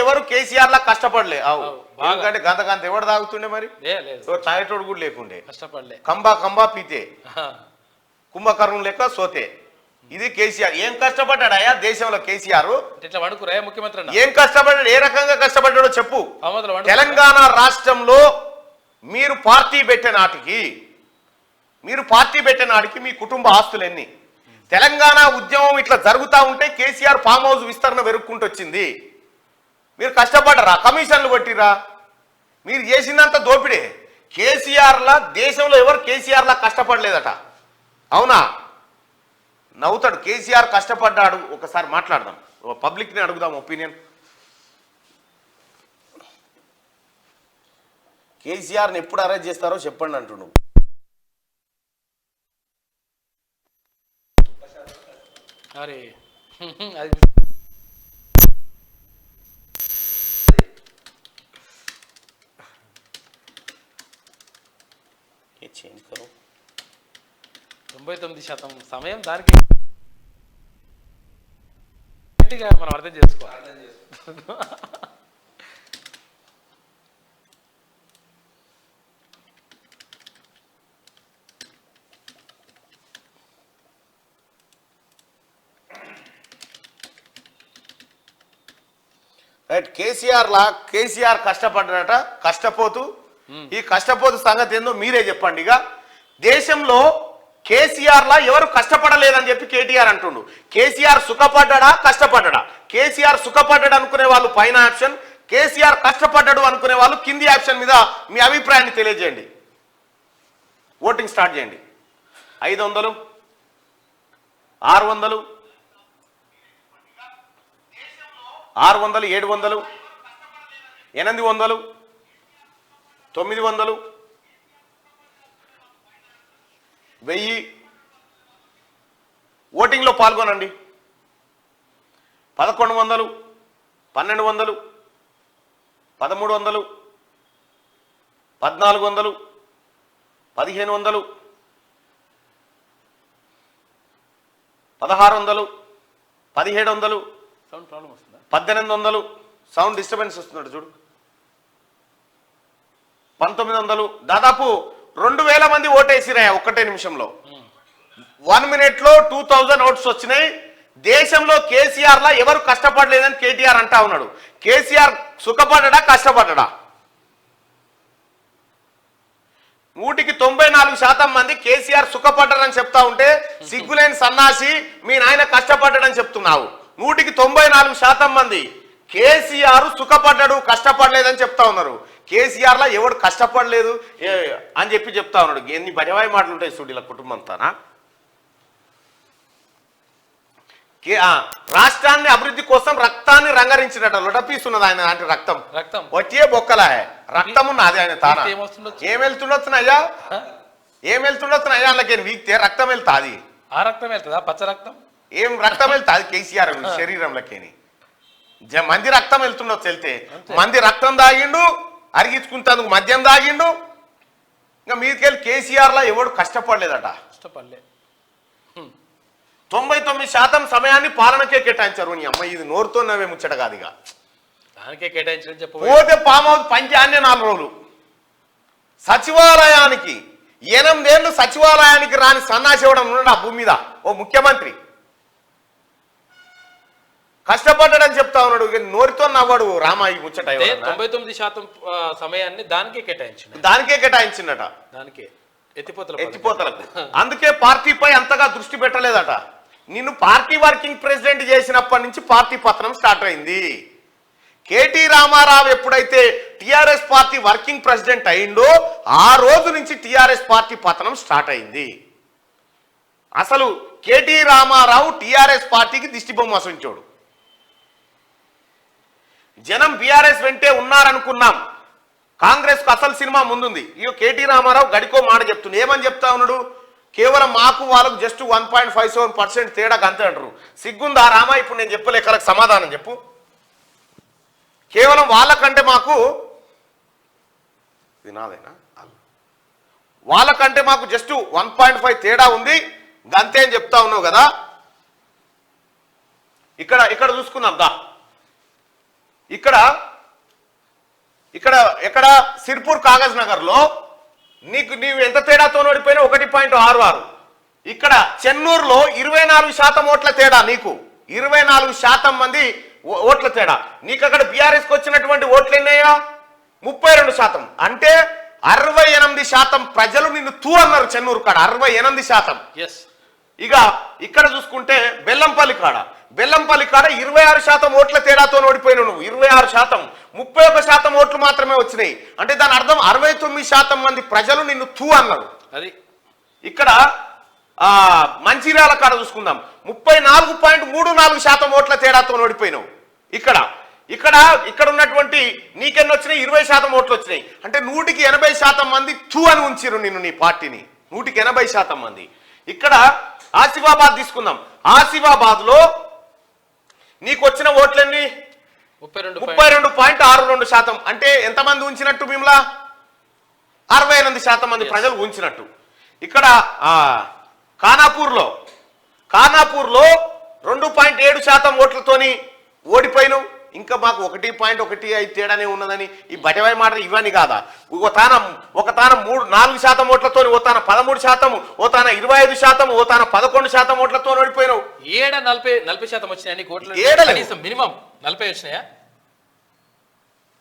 ఎవరు కేసీఆర్ లా కష్టపడలే. ఎందుకంటే గంత ఎవడు తాగుతుండే మరి, తాగేటోడు కూడా లేకుండే, కష్టపడలే, కంబా పీతే, కుంభకర్ణం లెక్క సోతే. ఇది కేసీఆర్. ఏం కష్టపడ్డాడయా దేశంలో కేసీఆర్? ముఖ్యమంత్రి ఏం కష్టపడ్డాడు, ఏ రకంగా కష్టపడ్డాడో చెప్పు. తెలంగాణ రాష్ట్రంలో మీరు పార్టీ పెట్టే నాటికి మీ కుటుంబ ఆస్తులు ఎన్ని? తెలంగాణ ఉద్యమం ఇట్లా జరుగుతూ ఉంటే కేసీఆర్ ఫామ్ హౌస్ విస్తరణ వెరుక్కుంటూ వచ్చింది. మీరు కష్టపడరా? కమిషన్లు కొట్టిరా? మీరు చేసిందంత దోపిడే. కేసీఆర్లా దేశంలో ఎవరు కేసీఆర్లా కష్టపడలేదట. అవునా? నవ్వుతాడు. కేసీఆర్ కష్టపడ్డాడు. ఒకసారి మాట్లాడదాం, పబ్లిక్ని అడుగుదాం ఒపీనియన్. కేసీఆర్ని ఎప్పుడు అరెస్ట్ చేస్తారో చెప్పండి అంటున్నావు. అరే చేంజ్ కరో 99% సమయం దానికి మనం అర్థం చేసుకోవాలి. రైట్. కేసీఆర్ కష్టపడ్డట. కష్టపోతూ ఈ కష్టపోతూ సంగతి ఏందో మీరే చెప్పండి. ఇక దేశంలో కేసీఆర్ లా ఎవరు కష్టపడలేదని చెప్పి కేటీఆర్ అంటుండు. కేసీఆర్ సుఖపడ్డా కష్టపడ్డా? కేసీఆర్ సుఖపడ్డాడు అనుకునే వాళ్ళు పైన ఆప్షన్, కేసీఆర్ కష్టపడ్డాడు అనుకునే వాళ్ళు కింది ఆప్షన్ మీద మీ అభిప్రాయాన్ని తెలియజేయండి. ఓటింగ్ స్టార్ట్ చేయండి. 500, 600, 600, 700, 800, 900, 1000. ఓటింగ్లో పాల్గొనండి. 1100, 1200, 1300, 1400, 1500, 1600, 1700, 1800. సౌండ్ డిస్టర్బెన్స్ వస్తున్నాడు చూడు. 1900. దాదాపు 2000 మంది ఓటేసిరాయా ఒక్కటే నిమిషంలో. 1 minute 2000 ఓట్స్ వచ్చినాయి. దేశంలో కేసీఆర్ లా ఎవరు కష్టపడలేదని కేటీఆర్ అంటా ఉన్నాడు. కేసీఆర్ సుఖపడ్డా కష్టపడ్డా? 94% మంది కేసీఆర్ సుఖపడ్డారని చెప్తా ఉంటే సిగ్గులేని సన్నాసి మీ నాయన కష్టపడ్డాడని చెప్తున్నావు. 94% మంది కేసీఆర్ సుఖపడ్డాడు కష్టపడలేదని చెప్తా ఉన్నారు. కేసీఆర్ లా ఎవడు కష్టపడలేదు అని చెప్పి చెప్తా ఉన్నాడు. ఎన్ని బజవాయి మాటలు ఉంటాయి చూడు ఇలా కుటుంబంతానా. రాష్ట్రాన్ని అభివృద్ధి కోసం రక్తాన్ని రంగరించినట్ట లొటపీస్తున్నది ఆయన. అంటే రక్తం వచ్చే బొక్కలా రక్తం ఉన్నది ఆయన తాన. ఏం వెళ్తుండొచ్చునయ్యా, ఏం వెళ్తుండొచ్చునయ్యా? అందులోకి వీక్తే రక్తం వెళ్తాది. ఆ రక్తం వెళ్తుందా? పచ్చ రక్తం ఏం రక్తం వెళ్తాది కేసీఆర్ శరీరంలోకి? మంది రక్తం వెళ్తుండొచ్చు. వెళ్తే మంది రక్తం తాగిండు, అరిగించుకుంటందుకు మద్యం తాగిండు. ఇంకా మీదికెళ్ళి కేసీఆర్ లా ఎవడు కష్టపడలేదట. 99% సమయాన్ని పాలనకే కేటాయించారు. నీ అమ్మ ఇది నోరుతో నవ్వే ముచ్చట కాదు. ఇక దానికే కేటాయించడం చెప్పు. పోతే ఫామ్ హౌస్ పంచాన్నే 4 రోజులు. సచివాలయానికి 8 ఏళ్ళు సచివాలయానికి రాని సన్నాసి ఇవ్వడం ఉన్నాడు ఆ భూమి మీద ఓ ముఖ్యమంత్రి. కష్టపడ్డాడని చెప్తా ఉన్నాడు. నోరితో నవ్వడు రామాయి ముచ్చట. 99% సమయాన్ని దానికే కేటాయించిందట. దానికే ఎత్తిపోతలకు. అందుకే పార్టీపై అంతగా దృష్టి పెట్టలేదట. నిన్ను పార్టీ వర్కింగ్ ప్రెసిడెంట్ చేసినప్పటి నుంచి పార్టీ పతనం స్టార్ట్ అయింది. కేటీ రామారావు ఎప్పుడైతే టిఆర్ఎస్ పార్టీ వర్కింగ్ ప్రెసిడెంట్ అయిందో ఆ రోజు నుంచి టిఆర్ఎస్ పార్టీ పతనం స్టార్ట్ అయింది. అసలు కేటీ రామారావు టిఆర్ఎస్ పార్టీకి దిష్టిబొమ్మ అసంచోడు. జనం బీఆర్ఎస్ వెంటే ఉన్నారనుకున్నాం. కాంగ్రెస్ కు అసలు సినిమా ముందుంది. ఇక కేటీ రామారావు గడికో మాట చెప్తుంది. ఏమని చెప్తా ఉన్నాడు? కేవలం మాకు వాళ్ళకు జస్ట్ 1.57% తేడా అంతే అంటారు. సిగ్గుందా రామా? ఇప్పుడు నేను చెప్పే లెక్కలకు సమాధానం చెప్పు. కేవలం వాళ్ళకంటే మాకు ఇది నాదేనా, వాళ్ళకంటే మాకు జస్ట్ 1.5 తేడా ఉంది గంతే అని చెప్తా ఉన్నావు కదా. ఇక్కడ చూసుకుందాం దా. ఇక్కడ ఎక్కడ సిర్పూర్ కాగజ్ నగర్ లో నీవు ఎంత తేడాతో ఓడిపోయినా 1.66. ఇక్కడ చెన్నూరులో 24% ఓట్ల తేడా, నీకు 24% మంది ఓట్ల తేడా. నీకు అక్కడ బీఆర్ఎస్కి వచ్చినటువంటి ఓట్లు ఎన్నయ్యా? 32%. అంటే 68% ప్రజలు నిన్ను తూ అన్నారు చెన్నూరు కాడ, 68%. ఇక ఇక్కడ చూసుకుంటే బెల్లంపల్లి కాడ 26% ఓట్ల తేడాతో ఓడిపోయినావు నువ్వు. 26%, 31% ఓట్లు మాత్రమే వచ్చినాయి. అంటే దాని అర్థం 69% మంది ప్రజలు నిన్ను తూ అన్నారు. అది ఇక్కడ మంచిర్యాల కాడ చూసుకుందాం, 34.34% ఓట్ల తేడాతో ఓడిపోయినావు. ఇక్కడ ఉన్నటువంటి నీకెన్ని వచ్చినాయి? 20% ఓట్లు వచ్చినాయి. అంటే 180% మంది తూ అని ఉంచిరు నిన్ను, నీ పార్టీని. 180% మంది. ఇక్కడ ఆసిఫాబాద్ తీసుకుందాం, ఆసిఫాబాద్ లో నీకు వచ్చిన ఓట్లన్నీ 32.62%. అంటే ఎంతమంది ఉంచినట్టు మిమ్మల్ని? 68% మంది ప్రజలు ఉంచినట్టు. ఇక్కడ ఖానాపూర్లో 2.7% ఓట్లతోని ఓడిపోయినావు. ఇంకా మాకు 1.15 తేడానే ఉన్నదని ఈ బటవాయి మాట ఇవన్నీ కాదా? ఒక తాన 4% ఓట్లతో, ఓ తాన 13%, ఓ తాన 25%, ఓ తాన 11% ఓట్లతో ఓడిపోయినావు. 40% వచ్చినాయి ఓట్లు, మినిమం 40 వచ్చినాయా?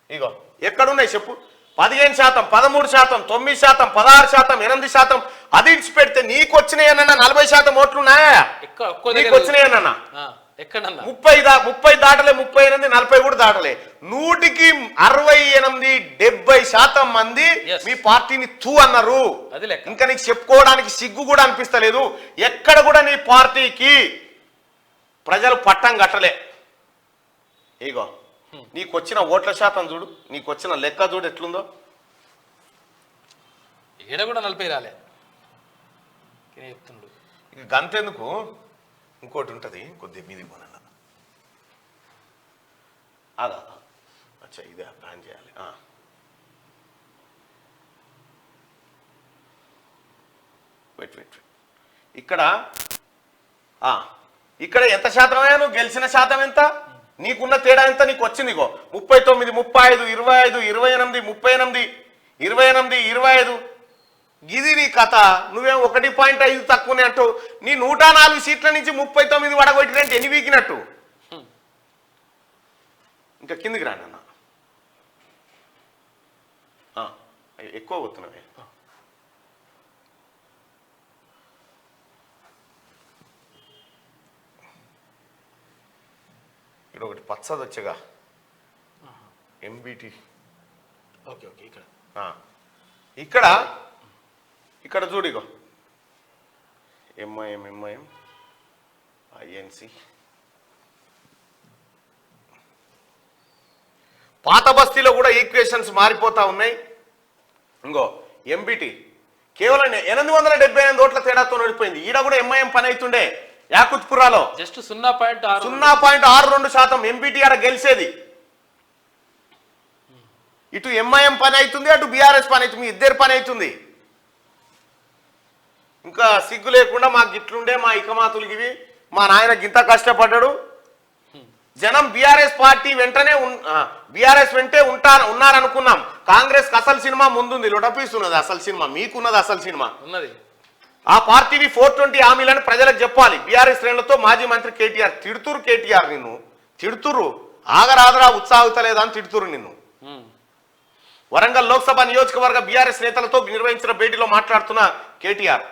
ఇగో ఎక్కడున్నాయి చెప్పు? 15%, 13%, 9%, 16%, 8%. అది ఇచ్చి పెడితే నీకు వచ్చినాయన్నా 40% ఓట్లున్నాయా? నీకు వచ్చినాయన్నా ఎక్కడన్నా 30 దాటలే, 38, 40 కూడా దాటలే. 100కి 68, 70% మంది మీ పార్టీని తూ అన్నారు. ఇంకా నీకు చెప్పుకోవడానికి సిగ్గు కూడా అనిపిస్తలేదు. ఎక్కడ కూడా నీ పార్టీకి ప్రజలు పట్టం కట్టలే. ఇగో నీకు వచ్చిన ఓట్ల శాతం చూడు, నీకు వచ్చిన లెక్క చూడు ఎట్లుందో. ఈడ కూడా 40 రాలే చెప్తుండు. ఇక గంతెందుకు, ఇంకోటి ఉంటుంది, కొద్దిగా మీది పోనన్నా. అదా అచ్చా, ఇదే ప్లాన్ చేయాలి. వెయిట్ ఇక్కడ ఎంత శాతం అయ్యా? నువ్వు గెలిచిన శాతం ఎంత? నీకున్న తేడా ఎంత? నీకు వచ్చింది ఇగో 39, 35, 25, 28, 38, 28, 25. గిది నీ కథ. నువ్వేం 1.5 తక్కువనే అంటూ నీ 104 సీట్ల నుంచి 39 వడగొట్టినంటే ఎన్ని వీకినట్టు? ఇంకా కిందికి రానన్న, ఎక్కువ పోతున్నావే. ఇక్కడ ఒకటి పచ్చది వచ్చగా ఎంబీటీ. ఓకే ఇక్కడ చూడిగో ఎంఐఎం ఐఎన్సి. పాత బస్తీలో కూడా ఈక్వేషన్స్ మారిపోతా ఉన్నాయి. ఇంకో ఎంబీటీ కేవలం 878 ఓట్ల తేడాతో ఓడిపోయింది. ఈడ కూడా ఎంఐఎం పని అవుతుండే యాకుత్పురాలో. జస్ట్ 0.62% ఎంబీటీ ఆడ గెలిచేది. ఇటు ఎంఐఎం పని అవుతుంది, అటు బీఆర్ఎస్ పని అవుతుంది, మీ ఇద్దరు పని అవుతుంది. ఇంకా సిగ్గు లేకుండా మాకు గిట్లుండే మా ఇకమాతులు ఇవి, మా నాయన గింత కష్టపడ్డాడు. జనం బీఆర్ఎస్ పార్టీ బీఆర్ఎస్ వెంటే ఉన్నారనుకున్నాం. కాంగ్రెస్ అసలు సినిమా ముందుంది, లొటపీస్తున్నది అసలు సినిమా, మీకున్నది అసలు సినిమా ఉన్నది. ఆ పార్టీవి 420 హామీలను ప్రజలకు చెప్పాలి. బీఆర్ఎస్ శ్రేణులతో మాజీ మంత్రి కేటీఆర్ తిడుతురు. కేటీఆర్ నిన్ను తిడుతురు, ఆగరాదరా ఉత్సాహతలేదా అని తిడుతురు నిన్ను. వరంగల్ లోక్సభ నియోజకవర్గ బీఆర్ఎస్ నేతలతో నిర్వహించిన భేటీలో మాట్లాడుతున్న కేటీఆర్